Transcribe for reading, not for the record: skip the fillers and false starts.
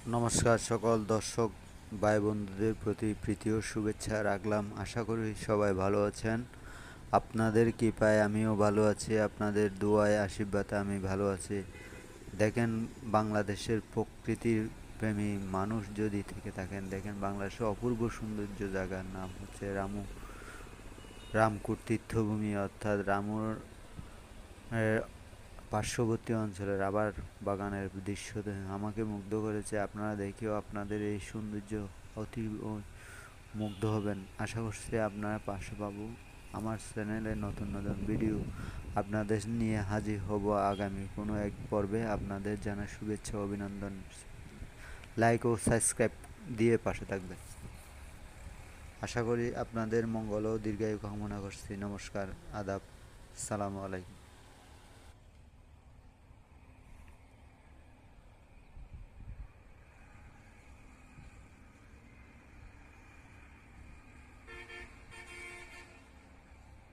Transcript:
নমস্কার সকল দর্শক ভাই বন্ধুদের প্রতি প্রীতি ও শুভেচ্ছা রাখলাম। আশা করি সবাই ভালো আছেন। আপনাদের কৃপায় আমিও ভালো আছি, আপনাদের দোয়ায় আশীর্বাদে আমি ভালো আছি। দেখেন, বাংলাদেশের প্রকৃতির প্রেমী মানুষ যদি থেকে থাকেন, দেখেন বাংলাদেশের অপূর্ব সৌন্দর্য জায়গার নাম হচ্ছে রামকুট তীর্থভূমি, অর্থাৎ রামুর পার্শ্ববর্তী অঞ্চলের আবার বাগানের দৃশ্য আমাকে মুগ্ধ করেছে। আপনারা দেখেও আপনাদের এই সৌন্দর্য অতি মুগ্ধ হবেন। আশা করছি আপনারা পাশে পাবো। আমার চ্যানেলে নতুন নতুন ভিডিও আপনাদের নিয়ে হাজির হব আগামী কোনো এক পর্বে। আপনাদের জানাই শুভেচ্ছা ও অভিনন্দন। লাইক ও সাবস্ক্রাইব দিয়ে পাশে থাকবেন। আশা করি আপনাদের মঙ্গল ও দীর্ঘায়ু কামনা করছি। নমস্কার, আদাব, সালামু আলাইকুম।